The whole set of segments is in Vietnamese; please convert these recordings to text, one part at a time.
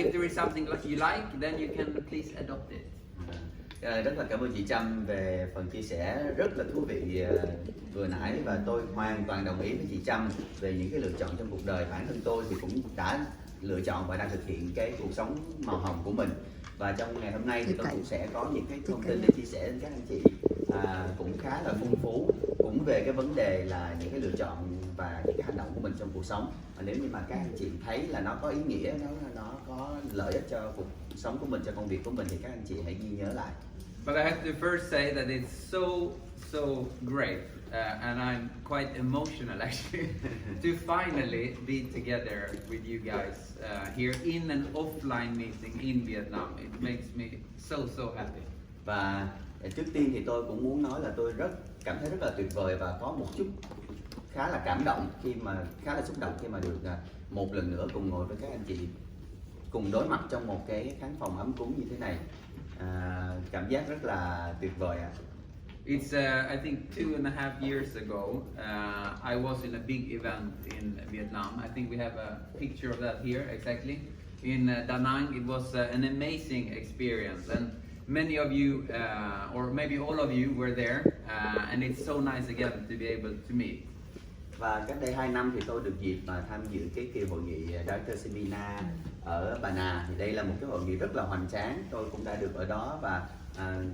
if there is something like you like, then you can please adopt it. Rất là cảm ơn chị Trâm về phần chia sẻ rất là thú vị vừa nãy, và tôi hoàn toàn đồng ý với chị Trâm về những cái lựa chọn trong cuộc đời. Bản thân tôi thì cũng đã lựa chọn và đang thực hiện cái cuộc sống màu hồng của mình, và trong ngày hôm nay thì tôi cũng sẽ có những cái thông tin để chia sẻ với các anh chị cũng khá là phong phú, cũng về cái vấn đề là những cái lựa chọn và những cái hành động của mình trong cuộc sống. Và nếu như mà các anh chị thấy là nó có ý nghĩa, nó có lợi ích cho cuộc sống của mình, cho công việc của mình, thì các anh chị hãy ghi nhớ lại. But I have to first say that it's so great, and I'm quite emotional actually to finally be together with you guys here in an offline meeting in Vietnam. It makes me so happy. Và trước tiên thì tôi cũng muốn nói là tôi cảm thấy rất là tuyệt vời và có một chút khá là cảm động khá là xúc động khi mà được một lần nữa cùng ngồi với các anh chị, cùng đối mặt trong một cái khán phòng ấm cúng như thế này. Cảm giác rất là tuyệt vời ạ. It's I think 2.5 years ago, I was in a big event in Vietnam. I think we have a picture of that here exactly. In Da Nang, it was an amazing experience, and many of you, or maybe all of you, were there, and it's so nice again to be able to meet. Và cách đây 2 năm thì tôi được dịp mà tham dự cái kỳ hội nghị Director Seminar ở Bà Nà. Thì đây là một cái hội nghị rất là hoành tráng, tôi cũng đã được ở đó, và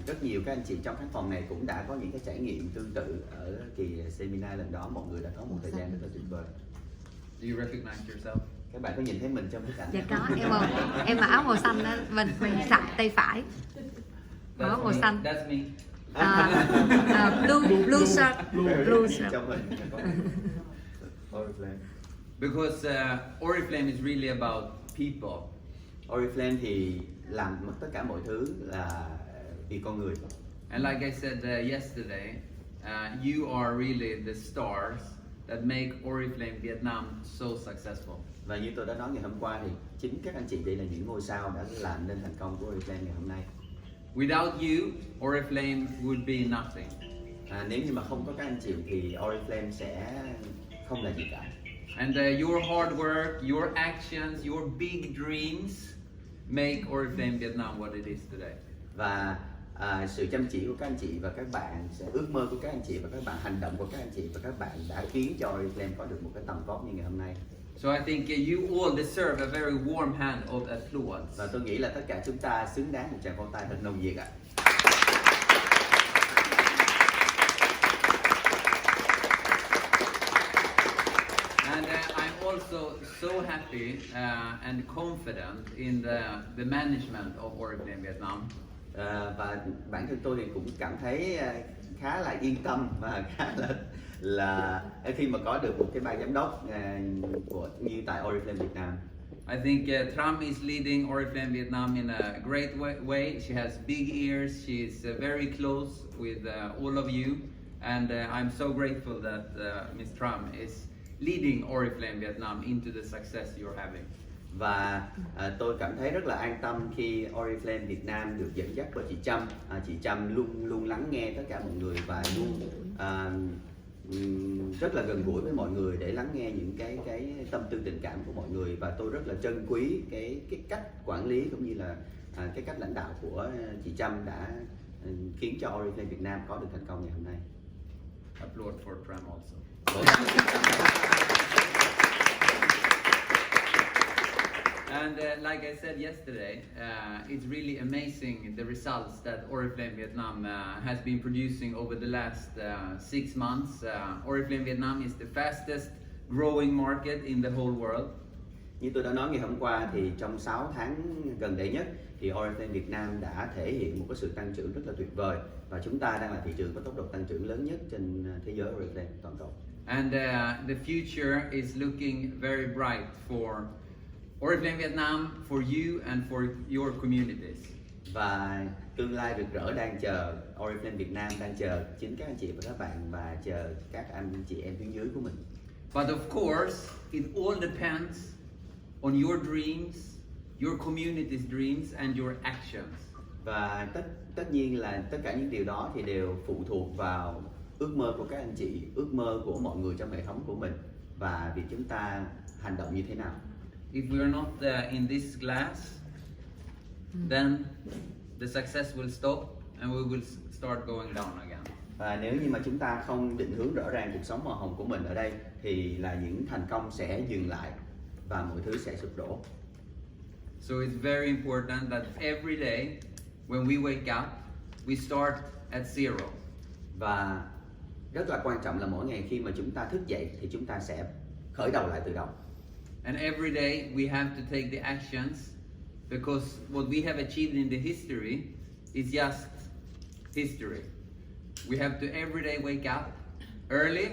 rất nhiều các anh chị trong khán phòng này cũng đã có những cái trải nghiệm tương tự ở kỳ seminar lần đó. Mọi người đã có một thời gian rất là tuyệt vời. Do you recognize yourself? Các bạn có nhìn thấy mình trong cái cảnh? Dạ có, em mặc áo màu xanh đó, mình sạch tay phải, áo màu xanh. That's me. Blue shirt. Trong mình Oriflame. Because Oriflame is really about people. Oriflame thì làm tất cả mọi thứ là vì con người. And like I said yesterday, you are really the stars that make Oriflame Vietnam so successful. Và như tôi đã nói ngày hôm qua thì chính các anh chị đây là những ngôi sao đã làm nên thành công của Oriflame ngày hôm nay. Without you, Oriflame would be nothing. Nếu như mà không có các anh chị thì Oriflame sẽ không là gì cả. And your hard work, your actions, your big dreams make Oriflame Vietnam what it is today. Và sự chăm chỉ của các anh chị và các bạn, ước mơ của các anh chị và các bạn, hành động của các anh chị và các bạn đã khiến cho Oriflame có được một cái tầm vóc như ngày hôm nay. So I think you all deserve a very warm hand of applause. Và tôi nghĩ là tất cả chúng ta xứng đáng một tràng pháo tay thật nồng nhiệt ạ. And I'm also so happy and confident in the management of Oriflame Vietnam. Và bản thân tôi thì cũng cảm thấy khá là yên tâm và khá là khi mà có được một cái ban giám đốc như tại Oriflame Việt Nam. I think Tram is leading Oriflame Vietnam in a great way. She has big ears. She is very close with all of you, and I'm so grateful that Ms. Tram is leading Oriflame Vietnam into the success you're having. Và tôi cảm thấy rất là an tâm khi Oriflame Việt Nam được dẫn dắt bởi chị Trâm. Chị Trâm luôn lắng nghe tất cả mọi người và luôn rất là gần gũi với mọi người để lắng nghe những cái tâm tư tình cảm của mọi người, và tôi rất là trân quý cái cách quản lý cũng như là cái cách lãnh đạo của chị Trâm đã khiến cho Oriflame Việt Nam có được thành công ngày hôm nay. Applaud for Tram also. And like I said yesterday, it's really amazing the results that Oriflame Vietnam has been producing over the last 6 months. Oriflame Vietnam is the fastest growing market in the whole world. Như tôi đã nói ngày hôm qua thì trong 6 tháng gần đây nhất thì Oriflame Việt Nam đã thể hiện một cái sự tăng trưởng rất là tuyệt vời, và chúng ta đang là thị trường có tốc độ tăng trưởng lớn nhất trên thế giới Oriflame toàn cầu. And the future is looking very bright for Oriflame Vietnam, for you and for your communities. Và tương lai rực rỡ đang chờ Oriflame Việt Nam, đang chờ chính các anh chị và các bạn, và chờ các anh chị em tuyến dưới của mình. But of course, it all depends on your dreams, your community's dreams and your actions. Và tất nhiên là tất cả những điều đó thì đều phụ thuộc vào ước mơ của các anh chị, ước mơ của mọi người trong hệ thống của mình, và việc chúng ta hành động như thế nào. if we are not in this glass, then the success will stop and we will start going down again. Và nếu như mà chúng ta không định hướng rõ ràng cuộc sống màu hồng của mình ở đây thì là những thành công sẽ dừng lại và mọi thứ sẽ sụp đổ. So it's very important that every day when we wake up, we start at zero. Và rất là quan trọng là mỗi ngày khi mà chúng ta thức dậy thì chúng ta sẽ khởi đầu lại từ đầu. And every day we have to take the actions because what we have achieved in the history is just history. We have to every day wake up early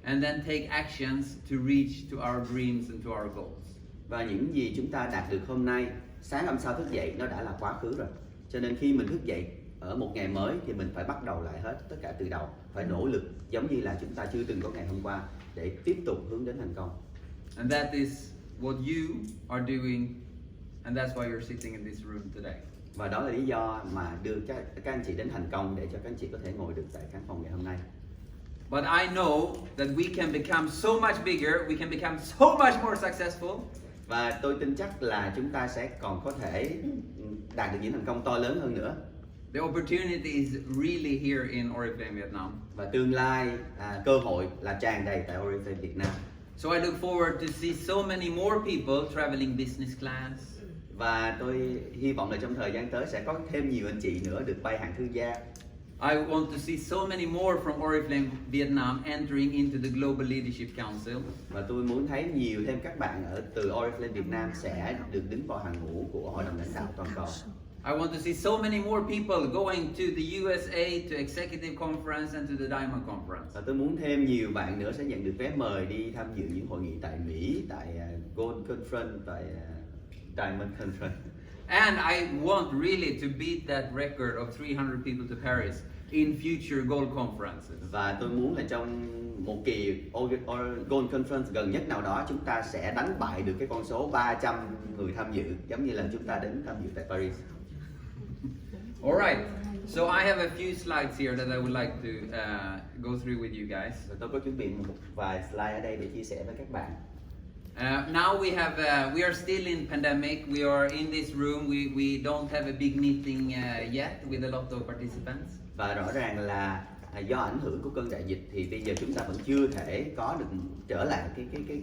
and then take actions to reach to our dreams and to our goals. Và những gì chúng ta đạt được hôm nay, sáng hôm sau thức dậy nó đã là quá khứ rồi. Cho nên khi mình thức dậy ở một ngày mới thì mình phải bắt đầu lại hết tất cả từ đầu, phải nỗ lực giống như là chúng ta chưa từng có ngày hôm qua để tiếp tục hướng đến thành công. And that is what you are doing, and that's why you're sitting in this room today. Và đó là lý do mà đưa các anh chị đến thành công để cho các anh chị có thể ngồi được tại khán phòng ngày hôm nay. But I know that we can become so much bigger, we can become so much more successful. Và tôi tin chắc là chúng ta sẽ còn có thể đạt được những thành công to lớn hơn nữa. The opportunity is really here in Oriflame Vietnam. Và tương lai, cơ hội là tràn đầy tại Oriflame Việt Nam. So I look forward to see so many more people traveling business class. Và tôi hy vọng là trong thời gian tới sẽ có thêm nhiều anh chị nữa được bay hạng thương gia. I want to see so many more from Oriflame Vietnam entering into the Global Leadership Council. Và tôi muốn thấy nhiều thêm các bạn ở từ Oriflame Việt Nam sẽ được đứng vào hàng ngũ của Hội đồng lãnh đạo toàn cầu. I want to see so many more people going to the USA, to Executive Conference and to the Diamond Conference. Và tôi muốn thêm nhiều bạn nữa sẽ nhận được vé mời đi tham dự những hội nghị tại Mỹ, tại Gold Conference, tại Diamond Conference. And I want really to beat that record of 300 people to Paris in future Gold Conferences. Và tôi muốn là trong một kỳ Gold Conference gần nhất nào đó chúng ta sẽ đánh bại được cái con số 300 người tham dự, giống như là chúng ta đến tham dự tại Paris. All right. So I have a few slides here that I would like to go through with you guys. Và tôi có chuẩn bị một vài slide ở đây để chia sẻ với các bạn. Now we are still in pandemic. We are in this room. We don't have a big meeting yet with a lot of participants. Và rõ ràng là do ảnh hưởng của cơn đại dịch thì bây giờ chúng ta vẫn chưa thể có được trở lại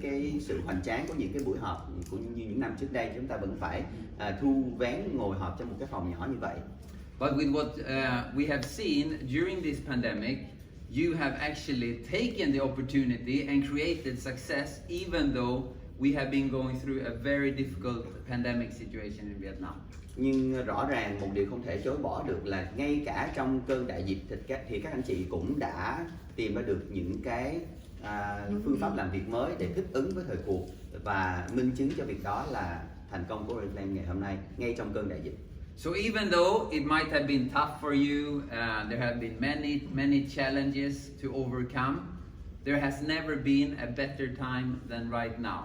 cái sự hoành tráng của những cái buổi họp cũng như những năm trước đây. Chúng ta vẫn phải thu vén ngồi họp trong một cái phòng nhỏ như vậy. But with what we have seen during this pandemic, you have actually taken the opportunity and created success even though we have been going through a very difficult pandemic situation in Vietnam. Nhưng rõ ràng một điều không thể chối bỏ được là ngay cả trong cơn đại dịch thì các anh chị cũng đã tìm ra được những cái phương pháp làm việc mới để thích ứng với thời cuộc, và minh chứng cho việc đó là thành công của Oriflame ngày hôm nay ngay trong cơn đại dịch. So even though it might have been tough for you, there have been many challenges to overcome, there has never been a better time than right now.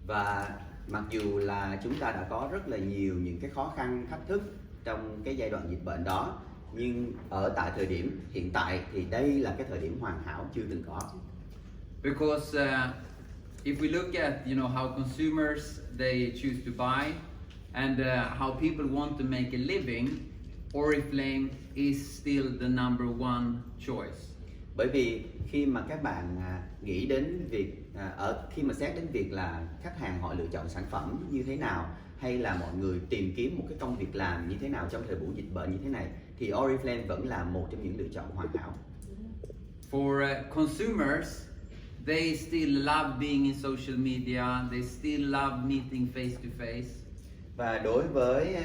Và mặc dù là chúng ta đã có rất là nhiều những cái khó khăn, thách thức trong cái giai đoạn dịch bệnh đó, nhưng ở tại thời điểm hiện tại thì đây là cái thời điểm hoàn hảo chưa từng có. Because if we look at how consumers they choose to buy and how people want to make a living, Oriflame is still the number one choice. Bởi vì khi mà các bạn nghĩ đến việc khi mà xét đến việc là khách hàng họ lựa chọn sản phẩm như thế nào, hay là mọi người tìm kiếm một cái công việc làm như thế nào trong thời buổi dịch bệnh như thế này, thì Oriflame vẫn là một trong những lựa chọn hoàn hảo. For consumers, they still love being in social media, they still love meeting face to face. Và đối với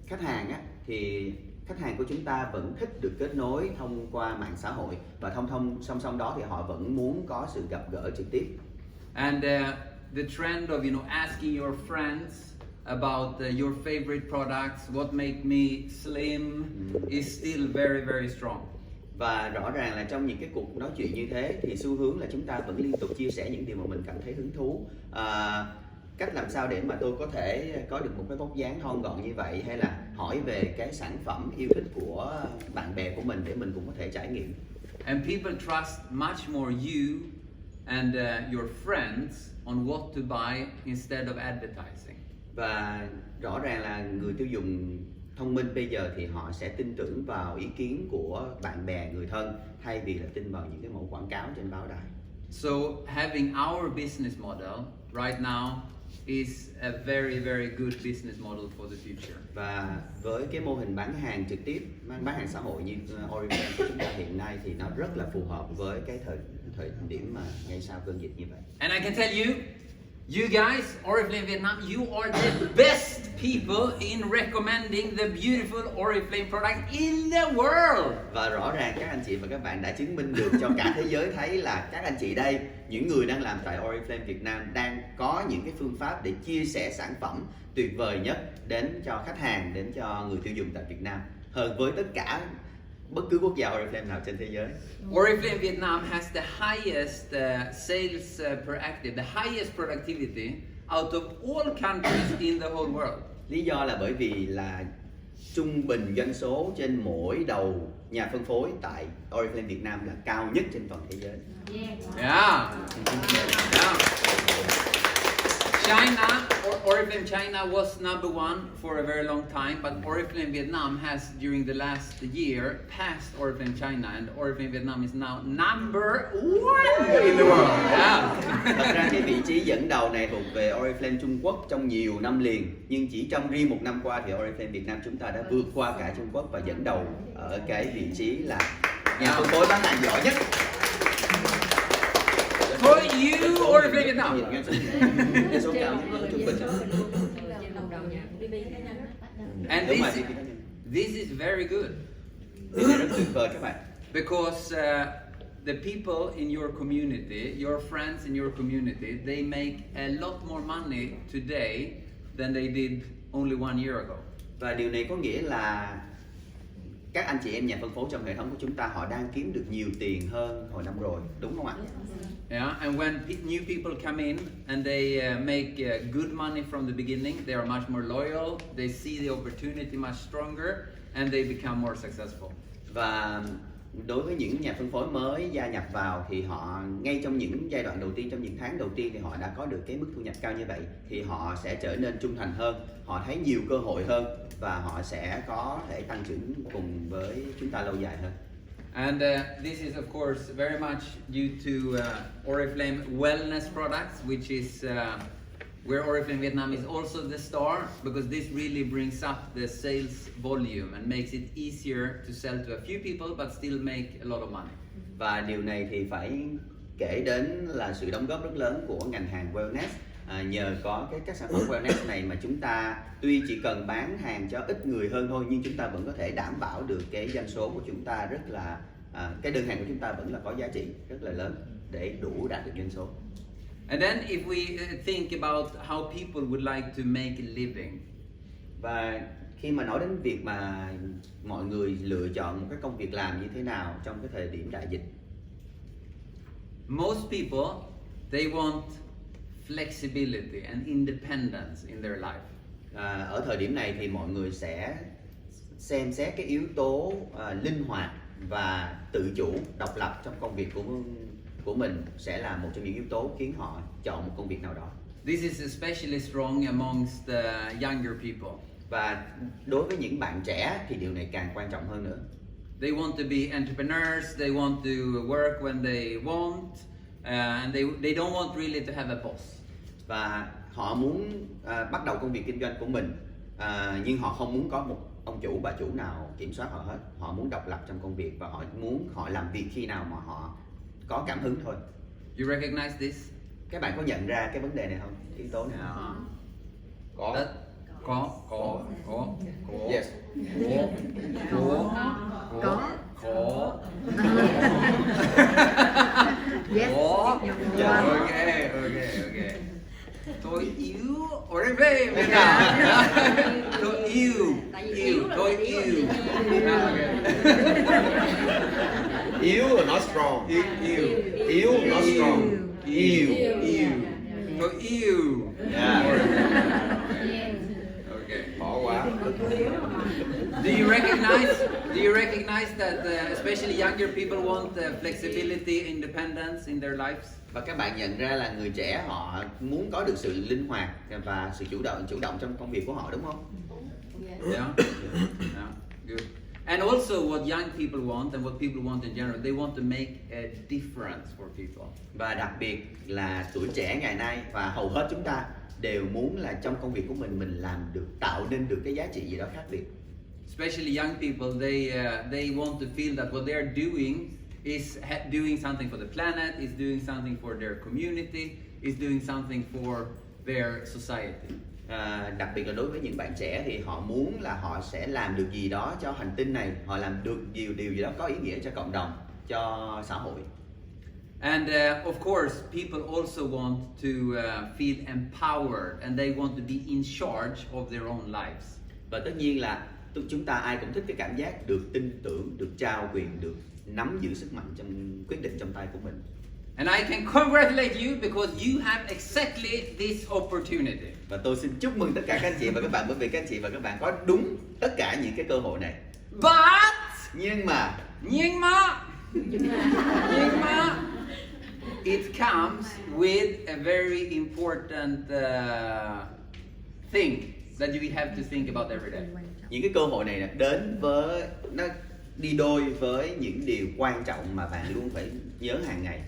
khách hàng thì khách hàng của chúng ta vẫn thích được kết nối thông qua mạng xã hội, và song song đó thì họ vẫn muốn có sự gặp gỡ trực tiếp. And the trend of asking your friends about your favorite products, what make me slim, is still very very strong. Và rõ ràng là trong những cái cuộc nói chuyện như thế thì xu hướng là chúng ta vẫn liên tục chia sẻ những điều mà mình cảm thấy hứng thú. Cách làm sao để mà tôi có thể có được một cái vóc dáng thon gọn như vậy, hay là hỏi về cái sản phẩm yêu thích của bạn bè của mình để mình cũng có thể trải nghiệm. And people trust much more you and your friends on what to buy instead of advertising. Và rõ ràng là người tiêu dùng thông minh bây giờ thì họ sẽ tin tưởng vào ý kiến của bạn bè, người thân thay vì là tin vào những cái mẫu quảng cáo trên báo đài. So having our business model right now is a very, very good business model for the future. Và với cái mô hình bán hàng trực tiếp, bán hàng xã hội như Oriflame của chúng ta hiện nay thì nó rất là phù hợp với cái thời điểm mà ngay sau cơn dịch như vậy. And I can tell you, you guys, Oriflame Vietnam, you are the best people in recommending the beautiful Oriflame product in the world. Và rõ ràng các anh chị và các bạn đã chứng minh được cho cả thế giới thấy là các anh chị đây, những người đang làm tại Oriflame Việt Nam đang có những cái phương pháp để chia sẻ sản phẩm tuyệt vời nhất đến cho khách hàng, đến cho người tiêu dùng tại Việt Nam hơn với tất cả bất cứ quốc gia Oriflame nào trên thế giới. Oriflame Vietnam has the highest sales per active, the highest productivity out of all countries in the whole world. Lý do là bởi vì là trung bình doanh số trên mỗi đầu nhà phân phối tại Oriflame Việt Nam là cao nhất trên toàn thế giới. Yeah. China, Oriflame China was number one for a very long time, but Oriflame Vietnam has, during the last year, passed Oriflame China, and Oriflame Vietnam is now number one in the world. Yeah. Thật ra cái vị trí dẫn đầu này thuộc về Oriflame Trung Quốc trong nhiều năm liền, nhưng chỉ trong riêng một năm qua thì Oriflame Việt Nam chúng ta đã vượt qua cả Trung Quốc và dẫn đầu ở cái vị trí là nhà phân phối bán hàng giỏi nhất. For you, Oriflame Vietnam. Cái số cao nhất trung bình. And this is very good. Điều này rất tuyệt vời các bạn. Because the people in your community, your friends in your community, they make a lot more money today than they did only 1 year ago. Và điều này có nghĩa là các anh chị em nhà phân phối trong hệ thống của chúng ta họ đang kiếm được nhiều tiền hơn hồi năm rồi, đúng không ạ? Yeah, and when new people come in and they make good money from the beginning, they are much more loyal, they see the opportunity much stronger, and they become more successful. Và đối với những nhà phân phối mới gia nhập vào thì họ ngay trong những giai đoạn đầu tiên, trong những tháng đầu tiên thì họ đã có được cái mức thu nhập cao như vậy thì họ sẽ trở nên trung thành hơn, họ thấy nhiều cơ hội hơn và họ sẽ có thể tăng trưởng cùng với chúng ta lâu dài hơn. And this is of course very much due to Oriflame wellness products, which is where Oriflame Vietnam is also the star, because this really brings up the sales volume and makes it easier to sell to a few people but still make a lot of money. Và điều này thì phải kể đến là sự đóng góp rất lớn của ngành hàng wellness. Nhờ có các sản phẩm wellness này mà chúng ta tuy chỉ cần bán hàng cho ít người hơn thôi, nhưng chúng ta vẫn có thể đảm bảo được cái doanh số của chúng ta rất là cái đơn hàng của chúng ta vẫn là có giá trị rất là lớn để đủ đạt được doanh số. And then if we think about how people would like to make a living. Và khi mà nói đến việc mà mọi người lựa chọn một cái công việc làm như thế nào trong cái thời điểm đại dịch, most people, they want flexibility and independence in their life. Ở thời điểm này thì mọi người sẽ xem xét cái yếu tố linh hoạt và tự chủ, độc lập trong công việc của mình sẽ là một trong những yếu tố khiến họ chọn một công việc nào đó. This is especially strong amongst the younger people. Và đối với những bạn trẻ thì điều này càng quan trọng hơn nữa. They want to be entrepreneurs, they want to work when they want, and they don't want really to have a boss. Và họ muốn bắt đầu công việc kinh doanh của mình, nhưng họ không muốn có một ông chủ, bà chủ nào kiểm soát họ hết. Họ muốn độc lập trong công việc và họ muốn họ làm việc khi nào mà họ có cảm hứng thôi. You recognize this? Các bạn có nhận ra cái vấn đề này không? Yếu tố này? Có. Yes. Có. Yes. Yeah. Okay. Tôi yêu Oriflame Việt Nam. Tôi yêu. Yếu là not strong. Yếu not strong. Yêu. Tôi yêu. Yeah. Okay. Châu Á. Do you recognize that especially younger people want flexibility, independence in their lives? Và các bạn nhận ra là người trẻ họ muốn có được sự linh hoạt và sự chủ động trong công việc của họ, đúng không? Yeah. Yeah. Good. And also what young people want and what people want in general, they want to make a difference for people. Và đặc biệt là tuổi trẻ ngày nay và hầu hết chúng ta đều muốn là trong công việc của mình tạo nên được cái giá trị gì đó khác biệt. Especially young people, they want to feel that what they're doing is doing something for the planet, is doing something for their community, is doing something for their society. Đặc biệt là đối với những bạn trẻ thì họ muốn là họ sẽ làm được gì đó cho hành tinh này, họ làm được điều gì đó có ý nghĩa cho cộng đồng, cho xã hội. And of course, people also want to feel empowered and they want to be in charge of their own lives. Và tất nhiên là chúng ta ai cũng thích cái cảm giác được tin tưởng, được trao quyền, được nắm giữ sức mạnh trong quyết định trong tay của mình. And I can congratulate you because you have exactly this opportunity. Và tôi xin chúc mừng tất cả các anh chị và các bạn bởi vì các anh chị và các bạn có đúng tất cả những cái cơ hội này. But Nhưng mà it comes with a very important thing that you have to think about every day. những cái cơ hội này đến với nó đi đôi với những điều quan trọng mà bạn luôn phải nhớ hàng ngày.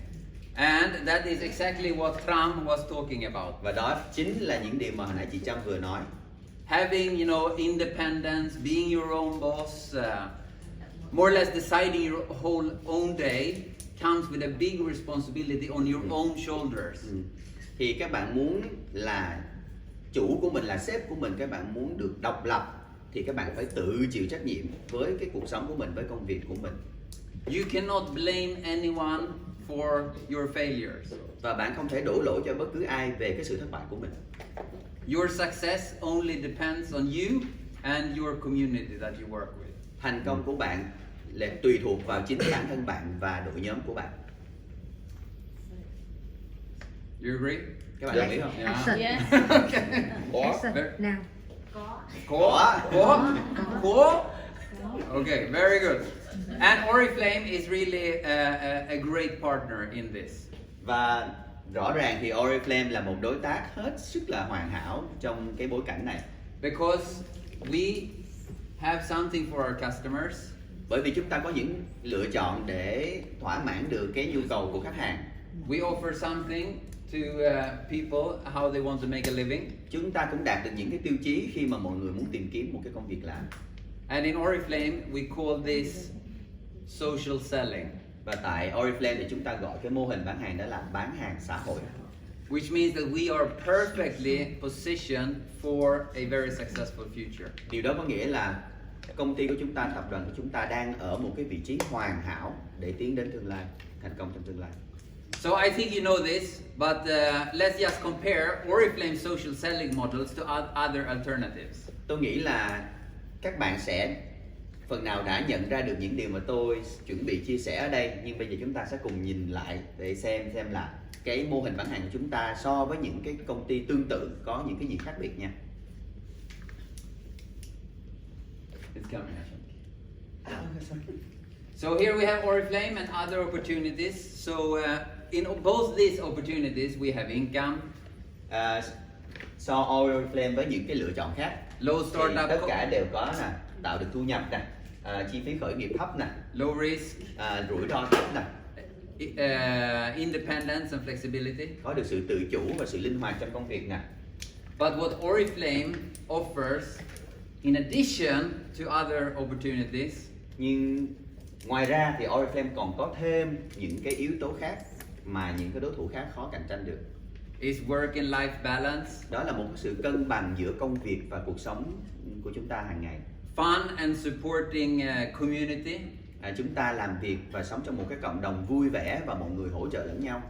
And that is exactly what Trump was talking about. Và đó chính là những điều mà hồi nãy chị Trâm vừa nói. Having, independence, being your own boss, more or less deciding your whole own day comes with a big responsibility on your own shoulders. Thì các bạn muốn là chủ của mình, là sếp của mình, các bạn muốn được độc lập thì các bạn phải tự chịu trách nhiệm với cái cuộc sống của mình, với công việc của mình. You cannot blame anyone for your failures. Và bạn không thể đổ lỗi cho bất cứ ai về cái sự thất bại của mình. Your success only depends on you and your community that you work with. Thành công của bạn là tùy thuộc vào chính bản thân bạn và đội nhóm của bạn. You agree? Các bạn đồng ý không? Action. Yeah. Yes. Okay. Action. Nào. Có. Okay, very good. And Oriflame is really a great partner in this. Và rõ ràng thì Oriflame là một đối tác hết sức là hoàn hảo trong cái bối cảnh này. Because we have something for our customers. Bởi vì chúng ta có những lựa chọn để thỏa mãn được cái nhu cầu của khách hàng. We offer something to people how they want to make a living. Chúng ta cũng đạt được những cái tiêu chí khi mà mọi người muốn tìm kiếm một cái công việc làm. And in Oriflame we call this social selling. Và tại Oriflame thì chúng ta gọi cái mô hình bán hàng đó là bán hàng xã hội. Which means that we are perfectly positioned for a very successful future. Điều đó có nghĩa là công ty của chúng ta, tập đoàn của chúng ta đang ở một cái vị trí hoàn hảo để tiến đến tương lai, thành công trong tương lai. So I think you know this, but let's just compare Oriflame social selling models to other alternatives. Tôi nghĩ là các bạn sẽ phần nào đã nhận ra được những điều mà tôi chuẩn bị chia sẻ ở đây, nhưng bây giờ chúng ta sẽ cùng nhìn lại để xem là cái mô hình bán hàng của chúng ta so với những cái công ty tương tự có những cái gì khác biệt nha. It's coming, actually. So here we have Oriflame and other opportunities. So in both these opportunities we have income. So Oriflame với những cái lựa chọn khác, Low thì startup, tất cả đều có nè, tạo được thu nhập nè, chi phí khởi nghiệp thấp nè, low risk, rủi ro thấp nè, independence and flexibility. có được sự tự chủ và sự linh hoạt trong công việc nè. But what Oriflame offers, in addition to other opportunities, Nhưng ngoài ra thì Oriflame còn có thêm những cái yếu tố khác mà những cái đối thủ khác khó cạnh tranh được. is work and life balance, Đó là một cái sự cân bằng giữa công việc và cuộc sống của chúng ta hàng ngày. fun and supporting community, Chúng ta làm việc và sống trong một cái cộng đồng vui vẻ và mọi người hỗ trợ lẫn nhau.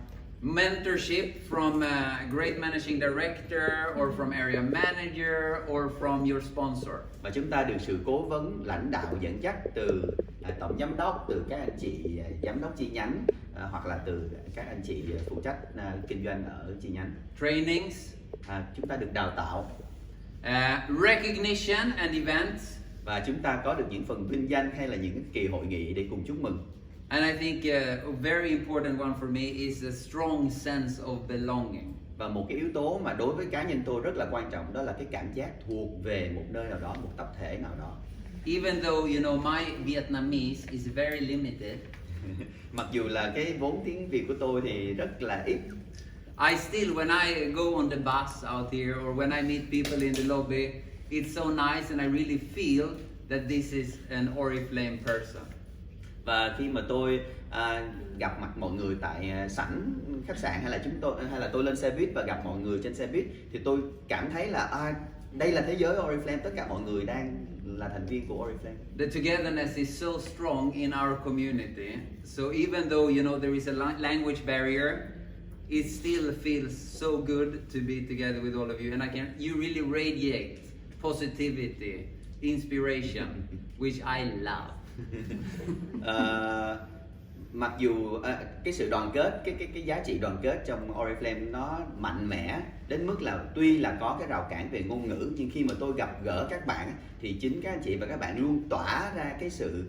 mentorship from a great managing director or from area manager or from your sponsor. Và chúng ta được sự cố vấn, lãnh đạo, dẫn dắt từ tổng giám đốc, từ các anh chị giám đốc chi nhánh, hoặc là từ các anh chị phụ trách kinh doanh ở chi nhánh. Trainings, Chúng ta được đào tạo. recognition and events. Và chúng ta có được những phần vinh danh hay là những cái kỳ hội nghị để cùng chúc mừng. And I think a very important one for me is a strong sense of belonging. Và một cái yếu tố mà đối với cá nhân tôi rất là quan trọng đó là cái cảm giác thuộc về một nơi nào đó, một tập thể nào đó. Even though you know my Vietnamese is very limited, Mặc dù là cái vốn tiếng Việt của tôi thì rất là ít, I still, when I go on the bus out here or when I meet people in the lobby, it's so nice and I really feel that this is an Oriflame person. và khi mà tôi gặp mặt mọi người tại sảnh khách sạn hay là tôi lên xe buýt và gặp mọi người trên xe buýt thì tôi cảm thấy là đây là thế giới Oriflame, tất cả mọi người đang là thành viên của Oriflame. The togetherness is so strong in our community. So even though you know there is a language barrier, it still feels so good to be together with all of you, and you really radiate positivity, inspiration, which I love. Mặc dù cái sự đoàn kết, cái giá trị đoàn kết trong Oriflame nó mạnh mẽ đến mức là tuy là có cái rào cản về ngôn ngữ, nhưng khi mà tôi gặp gỡ các bạn thì chính các anh chị và các bạn luôn tỏa ra cái sự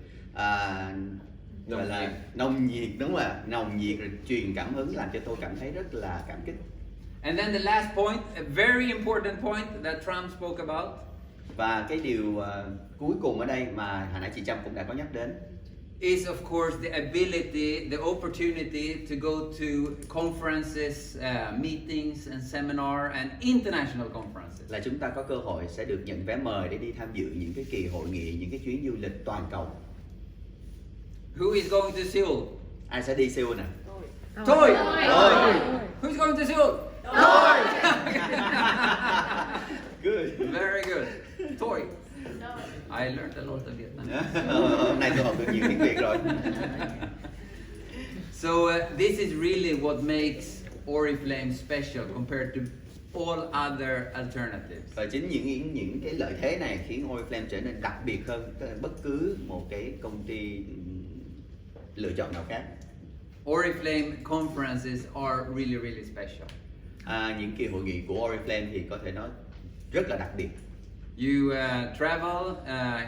gọi là nồng nhiệt, đúng không ạ? Nồng nhiệt rồi truyền cảm hứng làm cho tôi cảm thấy rất là cảm kích. And then the last point, a very important point that Trump spoke about. Và cái điều cuối cùng ở đây mà hồi nãy chị Trâm cũng đã có nhắc đến is of course the ability, the opportunity to go to conferences, meetings and seminar and international conferences. Là chúng ta có cơ hội sẽ được nhận vé mời để đi tham dự những cái kỳ hội nghị, những cái chuyến du lịch toàn cầu. Who is going to Seoul? Ai sẽ đi Seoul nè? Tôi. Tôi. Who's going to Seoul? Tôi. Good. Very good. Tôi. I learned a lot of Vietnam. Hôm nay tôi học được nhiều tiếng Việt rồi. So this is really what makes Oriflame special compared to all other alternatives. Và chính những cái lợi thế này khiến Oriflame trở nên đặc biệt hơn bất cứ một cái công ty lựa chọn nào khác. Oriflame conferences are really special. Những kỳ hội nghị của Oriflame thì có thể nói rất là đặc biệt. You travel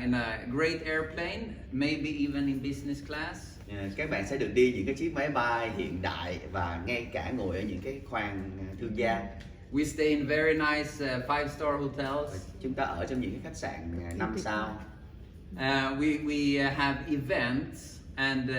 in a great airplane, maybe even in business class. Các bạn sẽ được đi những cái chiếc máy bay hiện đại và ngay cả ngồi ở những cái khoang thương gia. We stay in very nice 5-star hotels. Chúng ta ở trong những cái khách sạn 5 sao. We have events and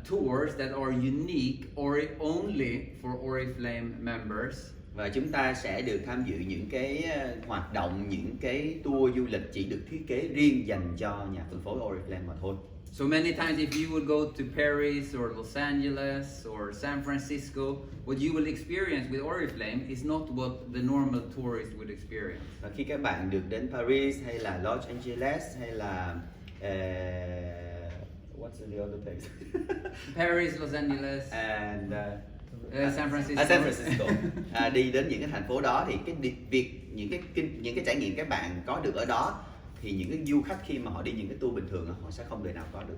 tours that are unique or only for Oriflame members. Và chúng ta sẽ được tham dự những cái hoạt động, những cái tour du lịch chỉ được thiết kế riêng dành cho nhà phân phối Oriflame mà thôi. So many times if you would go to Paris or Los Angeles or San Francisco, what you will experience with Oriflame is not what the normal tourist would experience. Và khi các bạn được đến Paris hay là Los Angeles hay là what's the other place? Paris, Los Angeles, and San Francisco. San Francisco. Đi đến những cái thành phố đó thì những cái trải nghiệm các bạn có được ở đó thì những cái du khách khi mà họ đi những cái tour bình thường họ sẽ không thể nào có được.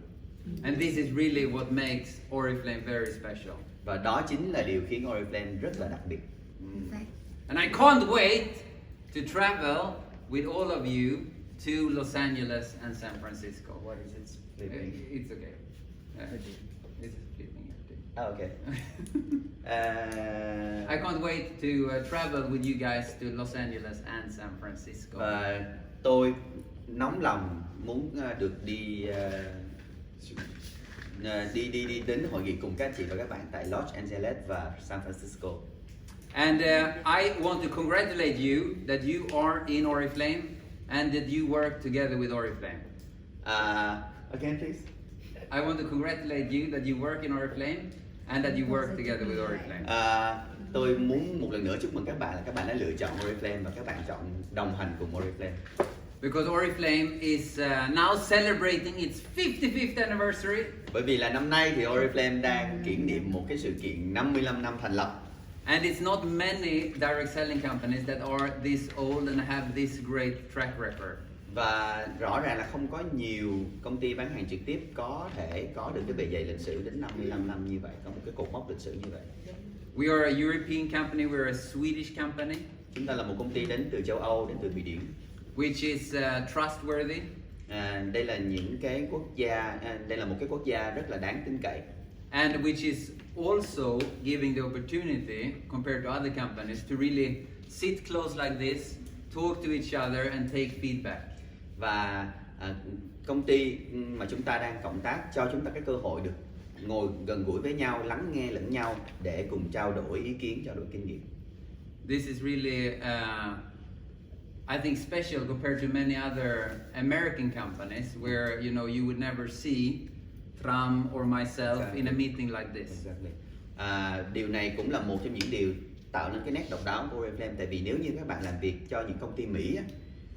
And this is really what makes Oriflame very special. Và đó chính là điều khiến Oriflame rất là đặc biệt. And I can't wait to travel with all of you to Los Angeles and San Francisco. What is it? It's okay. It's flipping. Okay. I can't wait to travel with you guys to Los Angeles and San Francisco. Và tôi nóng lòng muốn được đi đến hội nghị cùng các chị và các bạn tại Los Angeles và San Francisco. And I want to congratulate you that you are in Oriflame and that you work together with Oriflame. Again, please. I want to congratulate you that you work in Oriflame and that you work together with Oriflame. Tôi muốn một lần nữa chúc mừng các bạn là các bạn đã lựa chọn Oriflame và các bạn chọn đồng hành cùng Oriflame. Because Oriflame is now celebrating its 55th anniversary. Bởi vì là năm nay thì Oriflame đang kỷ niệm một cái sự kiện 55 năm thành lập. And it's not many direct selling companies that are this old and have this great track record. Và rõ ràng là không có nhiều công ty bán hàng trực tiếp có thể có được cái bề dày lịch sử đến 55 năm như vậy, có một cái cột mốc lịch sử như vậy. We are a European company, we're a Swedish company. Chúng ta là một công ty đến từ châu Âu, đến từ Thụy Điển. which is trustworthy, Đây là những cái quốc gia, đây là một cái quốc gia rất là đáng tin cậy. and which is also giving the opportunity compared to other companies to really sit close like this, talk to each other and take feedback. Và công ty mà chúng ta đang cộng tác cho chúng ta cái cơ hội được ngồi gần gũi với nhau, lắng nghe lẫn nhau để cùng trao đổi ý kiến, trao đổi kinh nghiệm. This is really, I think, special compared to many other American companies where you would never see Trump or myself in a meeting like this. Exactly. Điều này cũng là một trong những điều tạo nên cái nét độc đáo của Oriflame, tại vì nếu như các bạn làm việc cho những công ty Mỹ á,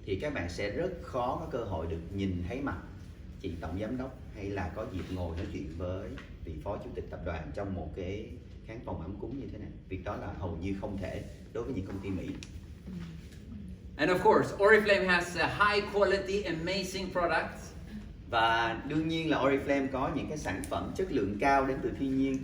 thì các bạn sẽ rất khó có cơ hội được nhìn thấy mặt chị tổng giám đốc hay là có dịp ngồi nói chuyện với vị phó chủ tịch tập đoàn trong một cái khán phòng ấm cúng như thế này. Việc đó là hầu như không thể đối với những công ty Mỹ. And of course, Oriflame has high quality, amazing products. Và đương nhiên là Oriflame có những cái sản phẩm chất lượng cao đến từ thiên nhiên.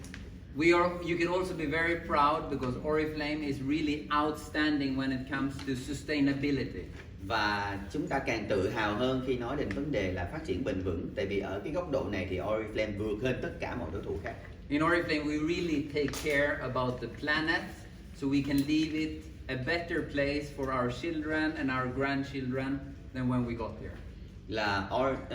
You can also be very proud because Oriflame is really outstanding when it comes to sustainability. Và chúng ta càng tự hào hơn khi nói đến vấn đề là phát triển bền vững, tại vì ở cái góc độ này thì Oriflame vượt hơn tất cả mọi đối thủ khác. In Oriflame, we really take care about the planet, so we can leave it a better place for our children and our grandchildren than when we got here. Là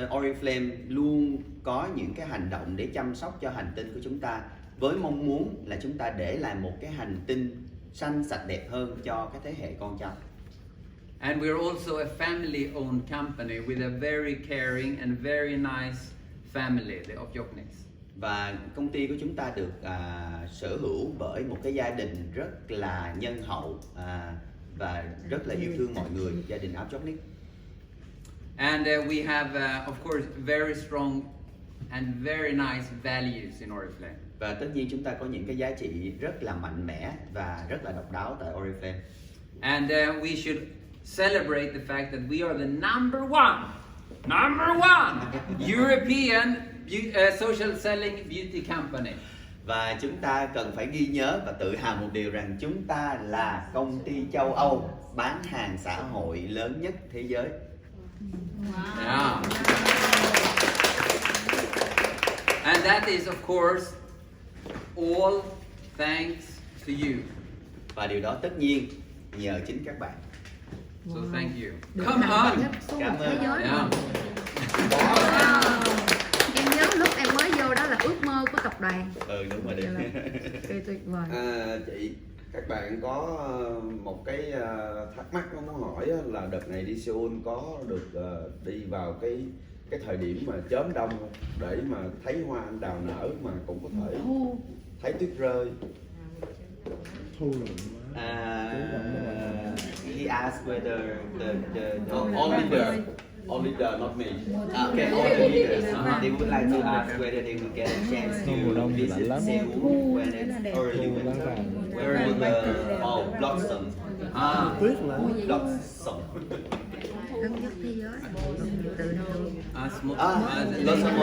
Oriflame luôn có những cái hành động để chăm sóc cho hành tinh của chúng ta, với mong muốn là chúng ta để lại một cái hành tinh xanh sạch đẹp hơn cho các thế hệ con cháu. And we're also a family-owned company with a very caring and very nice family, the Opjokniks. Và công ty của chúng ta được sở hữu bởi một cái gia đình rất là nhân hậu và rất là yêu thương mọi người, gia đình Opjoknik. And we have, of course, very strong and very nice values in Oriflame. Và tất nhiên chúng ta có những cái giá trị rất là mạnh mẽ và rất là độc đáo tại Oriflame. And we should celebrate the fact that we are the number one European social selling beauty company. Và chúng ta cần phải ghi nhớ và tự hào một điều rằng chúng ta là công ty châu Âu bán hàng xã hội lớn nhất thế giới. Wow. Yeah. And that is, of course, all thanks to you. Và điều đó tất nhiên nhờ chính các bạn. So thank you. Come on. Cảm ơn. Yeah. Em nhớ lúc em mới vô đó là ước mơ của tập đoàn. Đúng rồi. Tuyệt vời. Chị, các bạn có một cái thắc mắc nó muốn hỏi là đợt này đi Seoul có được đi vào cái thời điểm mà chớm đông không? Để mà thấy hoa anh đào nở mà cũng có thể thấy tuyết rơi. He asked whether All leader, not me. Okay, all the leaders. They would like to ask whether they will get a chance to visit Seoul when it's early winter, where the fall blossom. Blossom. Lớn nhất thế giới. Từ Blossom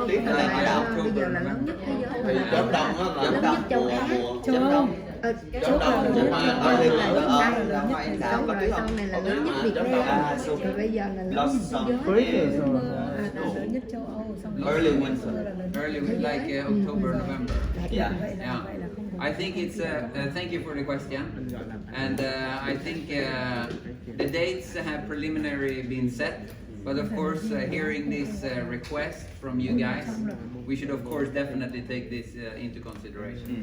tuyết là hoa đào. bây giờ là lớn nhất thế giới. Thì chớm đông á là Lớn nhất châu Á. Chớm đông. Chớm đông hoa này là lớn nhất Việt Nam. Rồi bây giờ là lớn nhất thế giới. Lớn nhất châu Âu. Early winter. Early, like October, November. Yeah. Yeah. I think it's. Thank you for the question, and I think the dates have preliminary been set. But of course, hearing this request from you guys, we should of course definitely take this into consideration.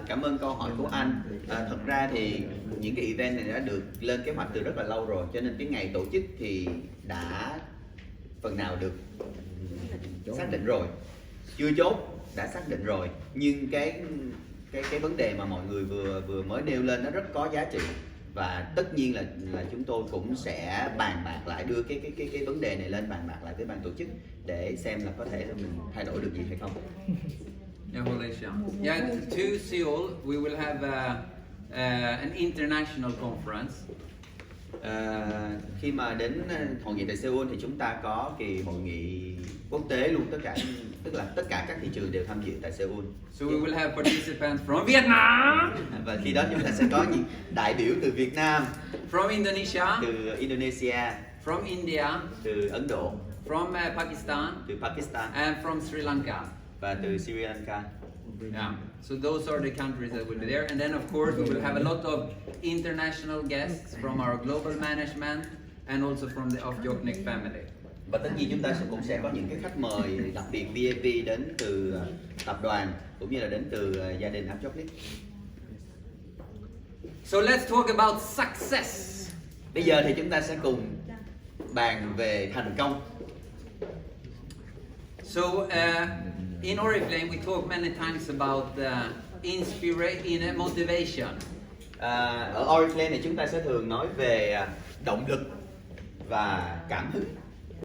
Cảm ơn câu hỏi của anh. Thật ra thì những cái event này đã được lên kế hoạch từ rất là lâu rồi, cho nên cái ngày tổ chức thì đã phần nào được xác định rồi, chưa chốt đã xác định rồi, nhưng cái vấn đề mà mọi người vừa mới nêu lên nó rất có giá trị, và tất nhiên là chúng tôi cũng sẽ bàn bạc lại, đưa cái vấn đề này lên bàn bạc lại với ban tổ chức để xem là có thể là mình thay đổi được gì hay không. Yeah, Malaysia. Yeah, to Seoul, we will have an international conference Khi mà đến hội nghị tại Seoul thì chúng ta có kỳ hội nghị quốc tế luôn, tức là tất cả các thị trường đều tham dự tại Seoul. So we will have participants from Vietnam, Và khi đó chúng ta sẽ có những đại biểu từ Việt Nam, from Indonesia, từ Indonesia, from India, từ Ấn Độ, from Pakistan, từ Pakistan and from Sri Lanka. và từ Sri Lanka. Yeah. So those are the countries that will be there, and then of course we will have a lot of international guests from our global management and also from the Ofjoknik family. Và tất nhiên chúng ta cũng sẽ có những cái khách mời đặc biệt VIP đến từ tập đoàn cũng như là đến từ gia đình Ofjoknik. So let's talk about success. Bây giờ thì chúng ta sẽ cùng bàn về thành công. So in Oriflame we talk many times about motivation. Ở Oriflame này chúng ta sẽ thường nói về động lực và cảm hứng.